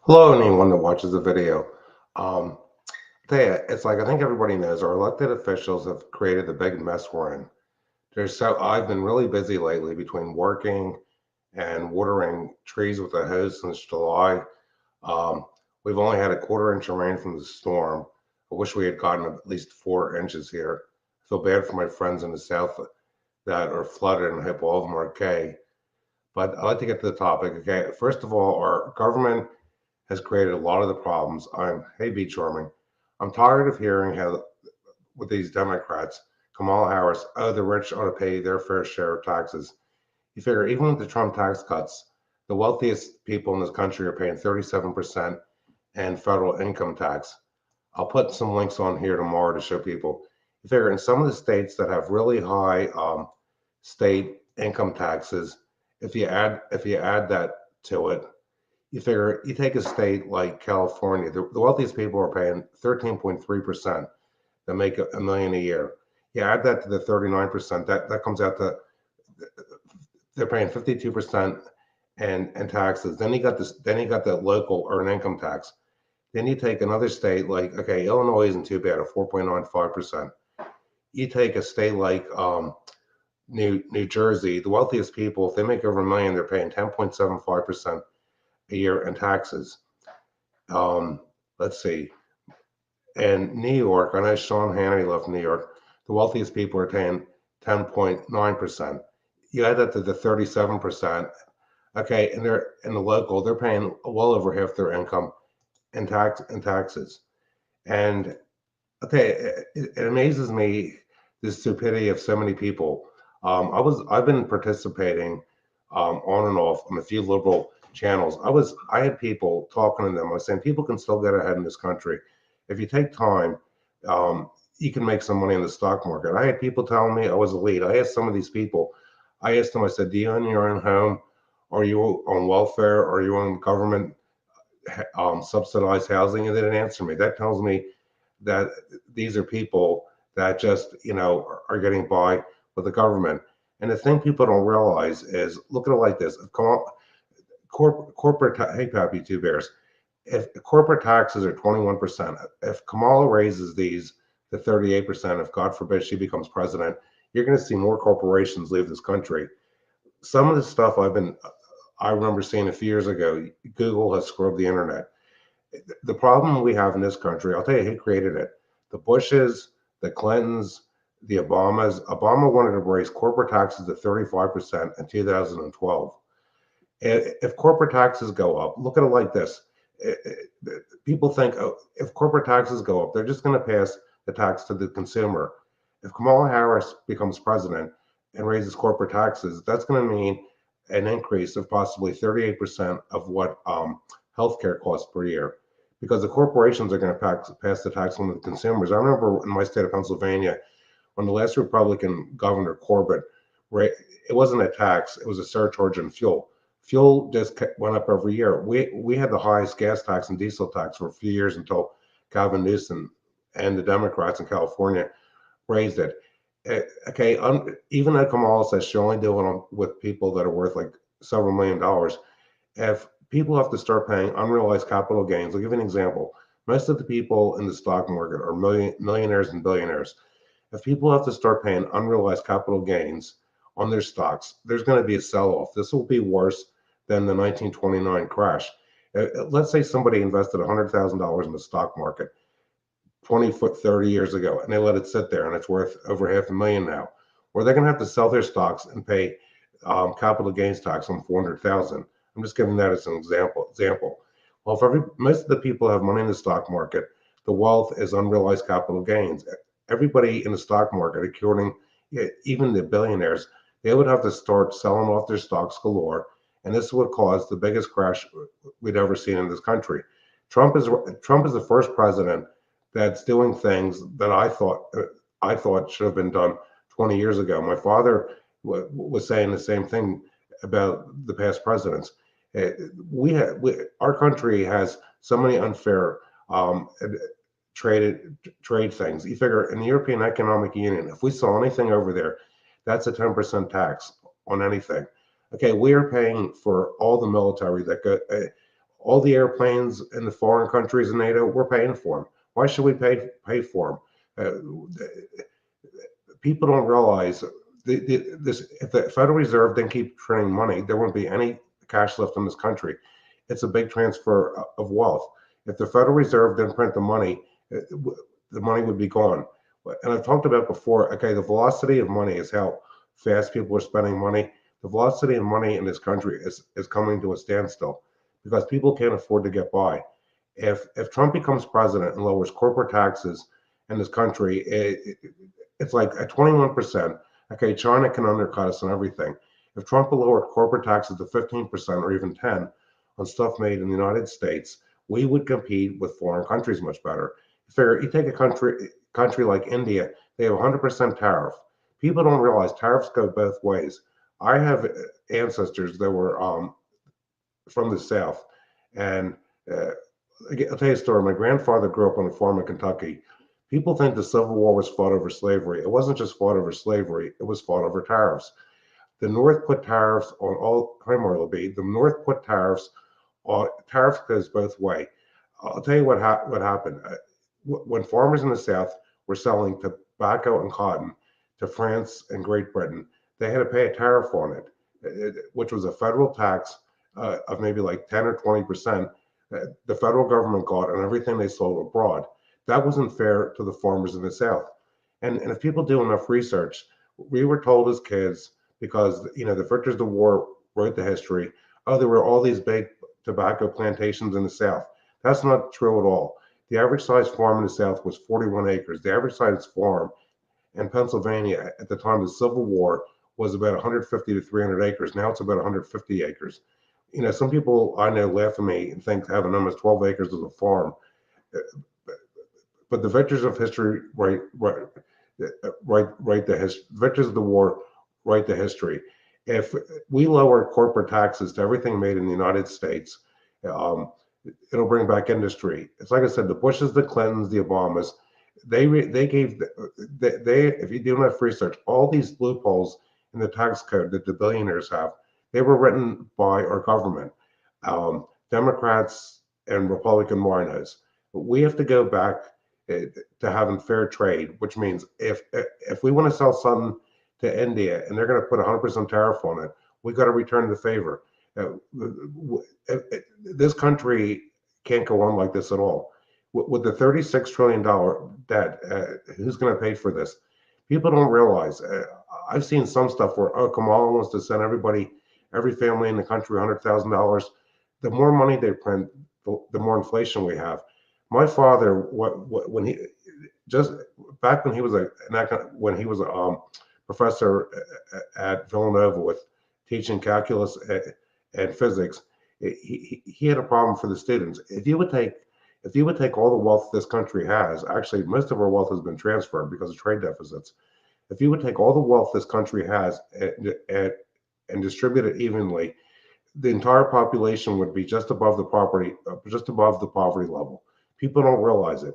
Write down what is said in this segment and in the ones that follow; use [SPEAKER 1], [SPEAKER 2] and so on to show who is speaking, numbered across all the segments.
[SPEAKER 1] Hello, anyone that watches the video. Um, it's like I think everybody knows our elected officials have created the big mess we're in. I've been really busy lately between working and watering trees with a hose since July. Um, we've only had a quarter inch of rain from the storm. I wish we had gotten at least 4 inches here. I feel bad for my friends in the south that are flooded and I hope all of them are okay. But I'd like to get to the topic. Okay, first of all, our government has created a lot of the problems. Hey, Be Charming. I'm tired of hearing how, with these Democrats, Kamala Harris, oh, the rich ought to pay their fair share of taxes. You figure even with the Trump tax cuts, the wealthiest people in this country are paying 37% in federal income tax. I'll put some links on here tomorrow to show people. You figure in some of the states that have really high state income taxes, if you add that to it, you figure you take a state like California, the wealthiest people are paying 13.3% that make a million a year. You add that to the 39%, that comes out to they're paying 52% and taxes. Then you got the local earned income tax. Then you take another state like, okay, Illinois isn't too bad at 4.95%. You take a state like New Jersey, the wealthiest people, if they make over a million, they're paying 10.75% a year in taxes. Um, let's see. And New York, I know Sean Hannity left New York. The wealthiest people are paying 10.9%. You add that to the 37%. Okay, and they're in the local, they're paying well over half their income in taxes. And okay, it amazes me the stupidity of so many people. I've been participating on and off on a few liberal channels. I had people talking to them. I was saying people can still get ahead in this country if you take time. You can make some money in the stock market. I had people telling me I was elite. I asked some of these people. I asked them. I said, "Do you own your own home? Are you on welfare? Are you on government subsidized housing?" And they didn't answer me. That tells me that these are people that just are getting by with the government. And the thing people don't realize is, look at it like this: corporate, hey Pappy Two Bears, if corporate taxes are 21%, if Kamala raises these to 38%, if God forbid she becomes president, you're going to see more corporations leave this country. Some of the stuff I remember seeing a few years ago, Google has scrubbed the internet. The problem we have in this country, I'll tell you who created it. The Bushes, the Clintons, the Obamas. Obama wanted to raise corporate taxes to 35% in 2012. If corporate taxes go up, look at it like this. People think, oh, if corporate taxes go up, they're just going to pass the tax to the consumer. If Kamala Harris becomes president and raises corporate taxes, that's going to mean an increase of possibly 38% of what healthcare costs per year, because the corporations are going to pass the tax on to the consumers. I remember in my state of Pennsylvania, when the last Republican governor Corbett, it wasn't a tax; it was a surcharge on fuel. Fuel just went up every year. We had the highest gas tax and diesel tax for a few years until Gavin Newsom and the Democrats in California raised it. Okay, even though Kamala says she only doing it with people that are worth like several $1 million, if people have to start paying unrealized capital gains, I'll give you an example. Most of the people in the stock market are millionaires and billionaires. If people have to start paying unrealized capital gains on their stocks, there's going to be a sell-off. This will be worse than the 1929 crash. Let's say somebody invested $100,000 in the stock market 30 years ago, and they let it sit there and it's worth over half a million now. Or they're going to have to sell their stocks and pay capital gains tax on 400,000. I'm just giving that as an example. Well, if most of the people have money in the stock market, the wealth is unrealized capital gains. Everybody in the stock market, according even the billionaires, they would have to start selling off their stocks galore, and this would cause the biggest crash we'd ever seen in this country. Trump is the first president that's doing things that I thought should have been done 20 years ago. My father was saying the same thing about the past presidents. Uh, our country has so many unfair trade things. You figure in the European Economic Union, if we saw anything over there, that's a 10% tax on anything. Okay, we are paying for all the military that go, All the airplanes in the foreign countries in NATO, we're paying for them. Why should we pay for them? People don't realize this. If the Federal Reserve didn't keep printing money, there wouldn't be any cash left in this country. It's a big transfer of wealth. If the Federal Reserve didn't print the money would be gone. And I've talked about before, okay, the velocity of money is how fast people are spending money. The velocity of money in this country is coming to a standstill because people can't afford to get by. If Trump becomes president and lowers corporate taxes in this country, it's like at 21%. Okay, China can undercut us on everything. If Trump will lower corporate taxes to 15% or even 10 on stuff made in the United States, we would compete with foreign countries much better. You take a country like India, they have 100% tariff. People don't realize tariffs go both ways. I have ancestors that were from the South, and uh, I'll tell you a story. My grandfather grew up on a farm in Kentucky. People think the Civil War was fought over slavery. It wasn't just fought over slavery, it was fought over tariffs. The North put tariffs on all, hi Marla B, the North put tariffs on, tariffs goes both way. I'll tell you what happened. When farmers in the South were selling tobacco and cotton to France and Great Britain, they had to pay a tariff on which was a federal tax of maybe like 10 or 20%. The federal government got on everything they sold abroad. That wasn't fair to the farmers in the South. And if people do enough research, we were told as kids, because the victors of the war wrote the history, oh, there were all these big tobacco plantations in the South. That's not true at all. The average size farm in the South was 41 acres. The average size farm in Pennsylvania at the time of the Civil War was about 150 to 300 acres. Now it's about 150 acres. Some people I know laugh at me and think having almost 12 acres is a farm. But the victors of history write the history. Victors of the war write the history. If we lower corporate taxes to everything made in the United States, it'll bring back industry. It's like I said, the Bushes, the Clintons, the Obamas, they gave if you do enough research, all these loopholes in the tax code that the billionaires have, they were written by our government, Democrats and Republican rhinos. We have to go back to having fair trade, which means if we want to sell something to India and they're going to put 100% tariff on it, we got to return the favor. This country can't go on like this at all. With the $36 trillion debt, who's going to pay for this? People don't realize. I've seen some stuff where, oh, Kamala wants to send every family in the country $100,000. The more money they print, the more inflation we have. My father, when he just back when he was a professor at Villanova with teaching calculus and physics, he had a problem for the students. If you would take all the wealth this country has, actually most of our wealth has been transferred because of trade deficits. If you would take all the wealth this country has and distribute it evenly, the entire population would be just above the poverty level. People don't realize it.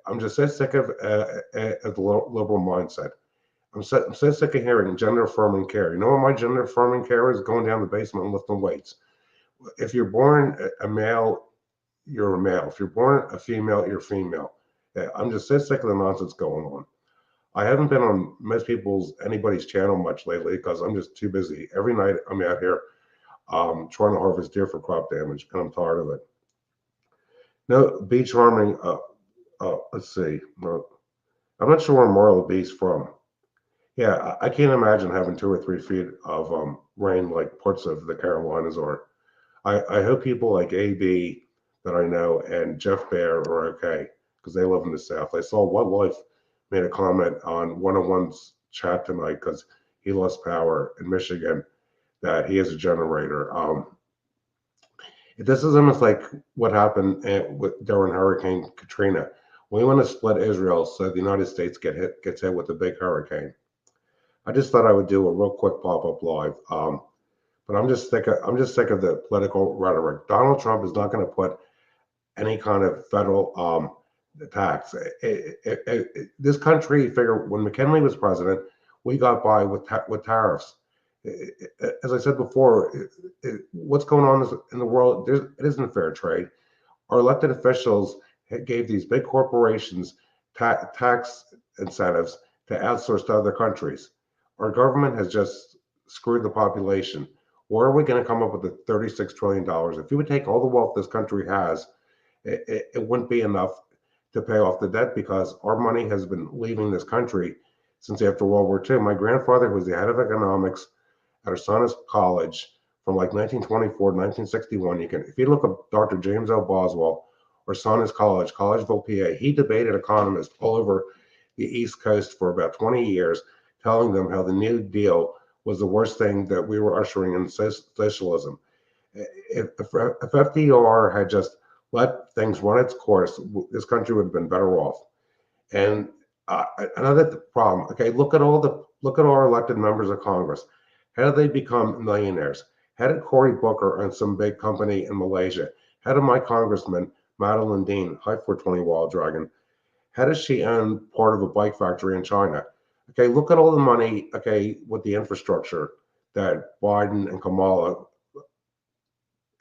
[SPEAKER 1] I'm just so sick of the liberal mindset. I'm so sick of hearing gender affirming care. You know what my gender affirming care is? Going down the basement and lifting weights. If you're born a male, you're a male. If you're born a female, you're female. I'm just so sick of the nonsense going on. I haven't been on anybody's channel much lately because I'm just too busy. Every night I'm out here trying to harvest deer for crop damage, and I'm tired of it. No, beach farming. Let's see. I'm not sure where Marla B's from. Yeah, I can't imagine having 2 or 3 feet of rain like parts of the Carolinas are. I hope people like AB that I know and Jeff Bear are okay because they live in the South. I saw Wildlife made a comment on 101's chat tonight because he lost power in Michigan that he has a generator. This is almost like what happened during Hurricane Katrina. We want to split Israel so the United States gets hit with a big hurricane. I just thought I would do a real quick pop-up live. But I'm just sick of the political rhetoric. Donald Trump is not going to put any kind of federal tax. This country, figure when McKinley was president, we got by with tariffs. As I said before, what's going on in the world, it isn't fair trade. Our elected officials gave these big corporations tax incentives to outsource to other countries. Our government has just screwed the population. Where are we going to come up with the $36 trillion? If you would take all the wealth this country has, it wouldn't be enough to pay off the debt because our money has been leaving this country since after World War II. My grandfather was the head of economics at Arsanis College from like 1924 to 1961. If you look up Dr. James L. Boswell, Arsanis College, Collegeville, PA, he debated economists all over the East Coast for about 20 years, telling them how the New Deal was the worst thing that we were ushering in socialism. If FDR had just let things run its course, this country would have been better off. And another problem. Okay, look at our elected members of Congress. How did they become millionaires? How did Cory Booker own some big company in Malaysia? How did my congressman Madeline Dean, High 420 Wild Dragon, how does she own part of a bike factory in China? Okay, look at all the money. Okay, with the infrastructure that Biden and Kamala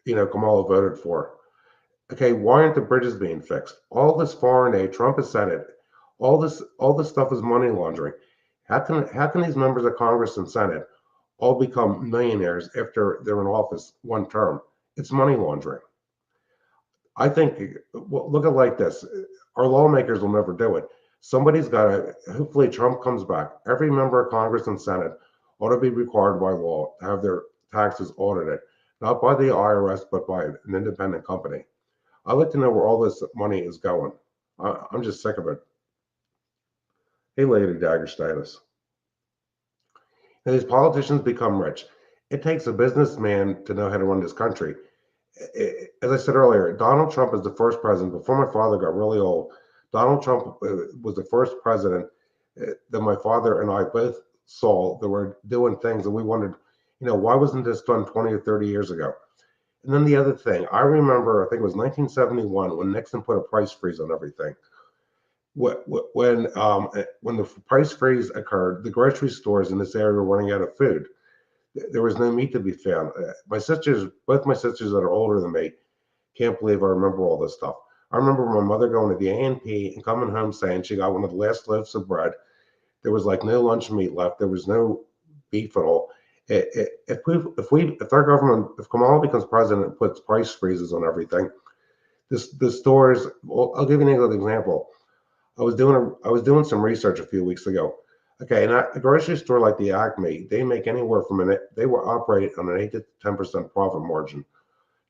[SPEAKER 1] voted for. Okay, why aren't the bridges being fixed? All this foreign aid, Trump has said it. All this stuff is money laundering. How can these members of Congress and Senate all become millionaires after they're in office one term? It's money laundering. I think, well, look at it like this. Our lawmakers will never do it. Somebody's got to, hopefully Trump comes back. Every member of Congress and Senate ought to be required by law to have their taxes audited, not by the IRS, but by an independent company. I'd like to know where all this money is going. I'm just sick of it. Hey, Lady Dagger status. And these politicians become rich. It takes a businessman to know how to run this country. As I said earlier, Donald Trump is the first president. Before my father got really old, Donald Trump was the first president that my father and I both saw that were doing things that we wondered, why wasn't this done 20 or 30 years ago? And then the other thing, I remember, I think it was 1971 when Nixon put a price freeze on everything. When the price freeze occurred, the grocery stores in this area were running out of food. There was no meat to be found. Both my sisters that are older than me, can't believe I remember all this stuff. I remember my mother going to the A&P and coming home saying she got one of the last loaves of bread. There was like no lunch meat left. There was no beef at all. If our government, if Kamala becomes president and puts price freezes on everything, the stores. Well, I'll give you an example. I was doing some research a few weeks ago. Okay, and a grocery store like the Acme, they make anywhere from they will operate on an 8 to 10% profit margin.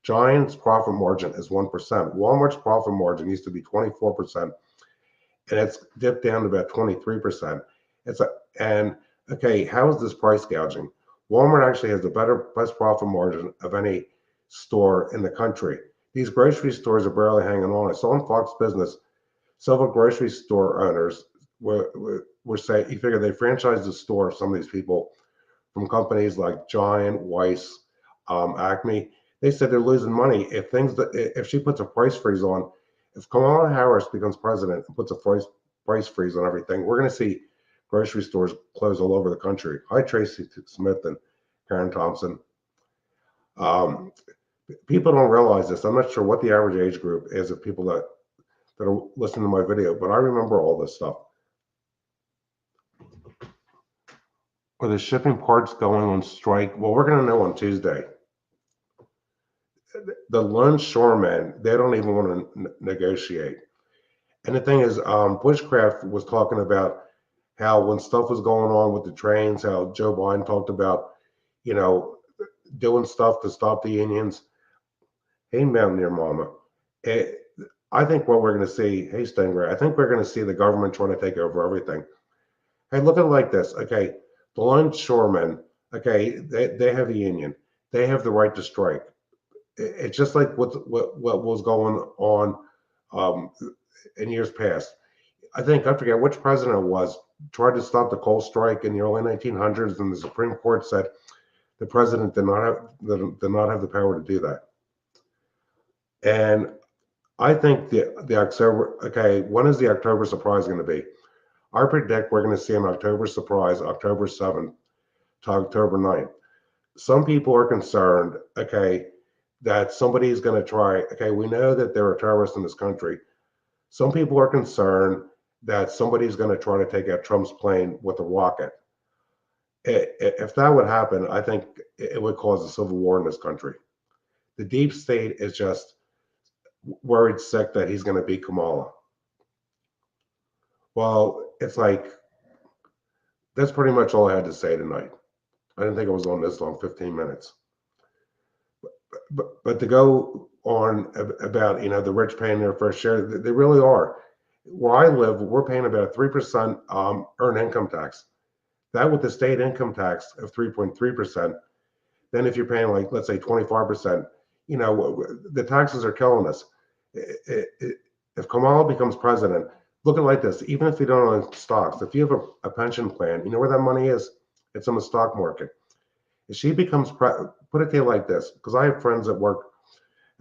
[SPEAKER 1] Giant's profit margin is 1%. Walmart's profit margin used to be 24%, and it's dipped down to about 23%. Okay, how is this price gouging? Walmart actually has the best profit margin of any store in the country. These grocery stores are barely hanging on. I saw on Fox Business, several grocery store owners were saying, you figure they franchise the store, some of these people, from companies like Giant, Weiss, Acme. They said they're losing money if she puts a price freeze on. If Kamala Harris becomes president and puts a price freeze on everything, we're going to see grocery stores close all over the country. Hi, Tracy Smith and Karen Thompson. People don't realize this. I'm not sure what the average age group is of people that are listening to my video, but I remember all this stuff. Are the shipping parts going on strike? Well, we're going to know on Tuesday. The longshoremen, they don't even want to negotiate. And the thing is, Bushcraft was talking about how when stuff was going on with the trains, how Joe Biden talked about, doing stuff to stop the unions. Hey, Mountaineer Mama. I think what we're going to see, hey, Stingray, I think we're going to see the government trying to take over everything. Hey, look at it like this. Okay, the longshoremen, okay, they have a union. They have the right to strike. It's just like what was going on in years past. I forget which president it was, tried to stop the coal strike in the early 1900s, and the Supreme Court said the president did not have the power to do that. And I think the October, okay, when is the October surprise going to be? I predict we're going to see an October surprise, October 7th to October 9th. Some people are concerned, okay, that somebody's going to try, okay, we know that there are terrorists in this country. Some people are concerned that somebody's going to try to take out Trump's plane with a rocket. If that would happen, I think it would cause a civil war in this country. The deep state is just worried sick that he's going to beat Kamala. Well, it's like, that's pretty much all I had to say tonight. I didn't think it was on this long, 15 minutes. But to go on about, the rich paying their fair share, they really are. Where I live, we're paying about 3% earned income tax. That with the state income tax of 3.3%. Then if you're paying, like, let's say 25%, the taxes are killing us. If Kamala becomes president, look at it like this: even if you don't own stocks, if you have a pension plan, you know where that money is? It's in the stock market. If she becomes put it to you like this, because I have friends that work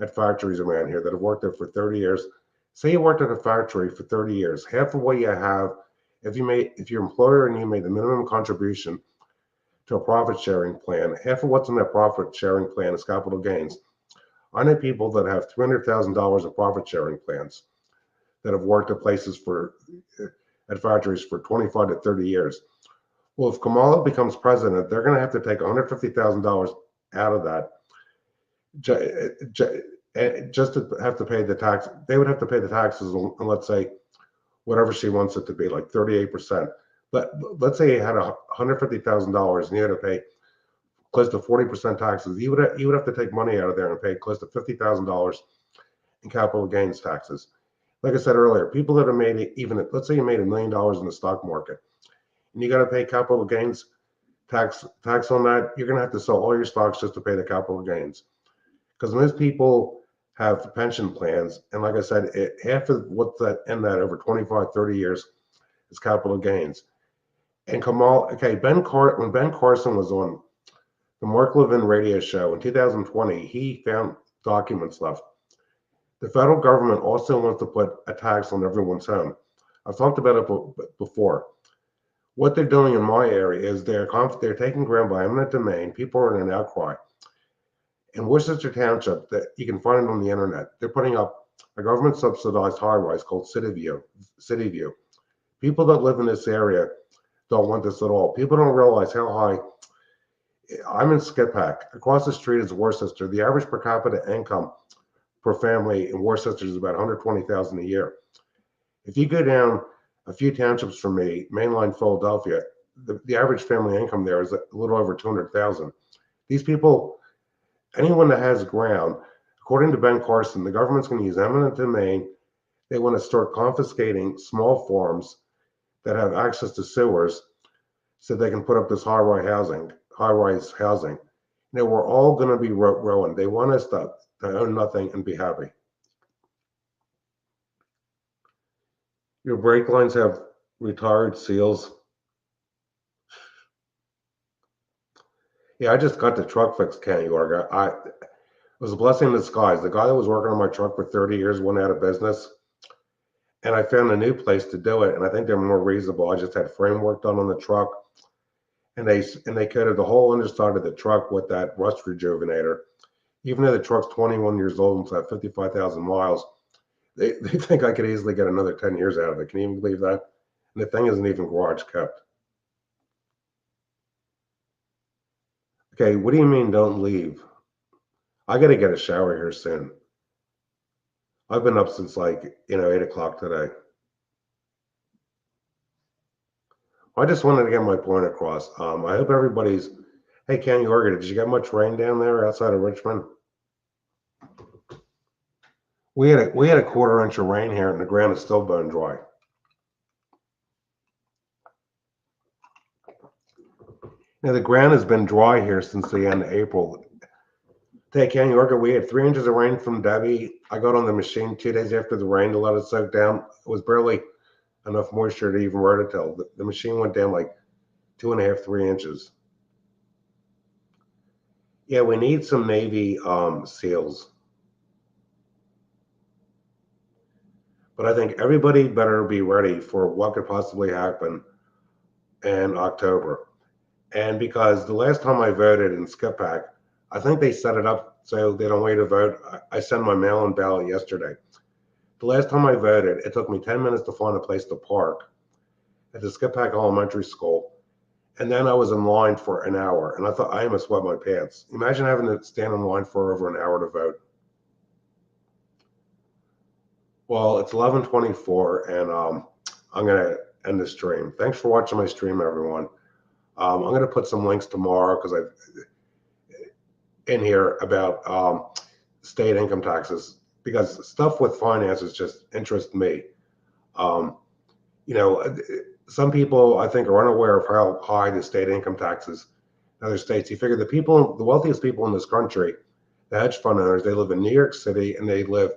[SPEAKER 1] at factories around here that have worked there for 30 years. Say you worked at a factory for 30 years, half of what you have, if your employer and you made the minimum contribution to a profit sharing plan, half of what's in that profit sharing plan is capital gains. I know people that have $300,000 of profit sharing plans that have worked at places at factories for 25 to 30 years. Well, if Kamala becomes president, they're going to have to take $150,000 out of that just to have to pay the tax. They would have to pay the taxes on, let's say, whatever she wants it to be, like 38%. But let's say you had $150,000 and you had to pay close to 40% taxes. You would have to take money out of there and pay close to $50,000 in capital gains taxes. Like I said earlier, people that have made it, even let's say you made $1 million in the stock market, and you got to pay capital gains tax on that. You're going to have to sell all your stocks just to pay the capital gains, because most people have pension plans, and like I said, half of what's that in that over 25, 30 years is capital gains. And Kamal, okay, when Ben Carson was on the Mark Levin radio show in 2020, he found documents left. The federal government also wants to put a tax on everyone's home. I've talked about it before. What they're doing in my area is they're taking ground by eminent domain. People are in an outcry. In Worcester Township, that you can find it on the internet, they're putting up a government subsidized high rise called City View. People that live in this area don't want this at all. People don't realize how high. I'm in Skippack. Across the street is Worcester. The average per capita income per family in Worcester is about $120,000 a year. If you go down a few townships from me, mainline Philadelphia, the average family income there is a little over $200,000. These people, anyone that has ground, according to Ben Carson, the government's going to use eminent domain. They want to start confiscating small farms that have access to sewers so they can put up this high-rise housing. Now we're all going to be ruined. They want us to own nothing and be happy. Your brake lines have retired seals. Yeah, I just got the truck fixed, Kenny Yorga. It was a blessing in disguise. The guy that was working on my truck for 30 years went out of business, and I found a new place to do it, and I think they're more reasonable. I just had framework done on the truck, and they coated the whole underside of the truck with that rust rejuvenator. Even though the truck's 21 years old and it's at 55,000 miles, they think I could easily get another 10 years out of it. Can you even believe that? And the thing isn't even garage kept. Okay, what do you mean don't leave? I got to get a shower here soon. I've been up since 8 o'clock today. I just wanted to get my point across. I hope everybody's. Hey, Kenny Yorga, did you get much rain down there outside of Richmond? We had a quarter-inch of rain here, and the ground is still bone dry. Now the ground has been dry here since the end of April. Hey, Kenny Yorga, we had 3 inches of rain from Debbie. I got on the machine 2 days after the rain to let it soak down. It was barely enough moisture to even rototill. The machine went down like 2.5, 3 inches. Yeah, we need some Navy SEALs. But I think everybody better be ready for what could possibly happen in October. And because the last time I voted in Skip Pack, I think they set it up so they don't wait to vote. I sent my mail-in ballot yesterday. The last time I voted, it took me 10 minutes to find a place to park at the Skip Pack Elementary School. And then I was in line for an hour, and I thought I almost wet my pants. Imagine having to stand in line for over an hour to vote. Well, it's 11:24, and I'm gonna end the stream. Thanks for watching my stream, everyone. I'm gonna put some links tomorrow because I've in here about state income taxes, because stuff with finances just interests me. Um, you know, some people I think are unaware of how high the state income taxes in other states. You figure the wealthiest people in this country, the hedge fund owners, they live in New York City and they live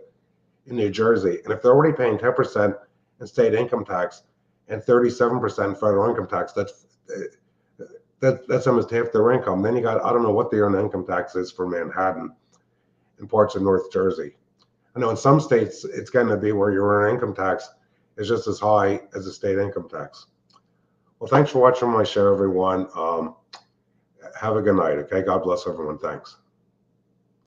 [SPEAKER 1] in New Jersey. And if they're already paying 10% in state income tax and 37% federal income tax, that's almost half their income. Then you got, I don't know what the earned income tax is for Manhattan and parts of North Jersey. I know in some states it's going to be where your earned income tax is just as high as the state income tax. Well, thanks for watching my show, everyone. Have a good night. Okay. God bless everyone. Thanks.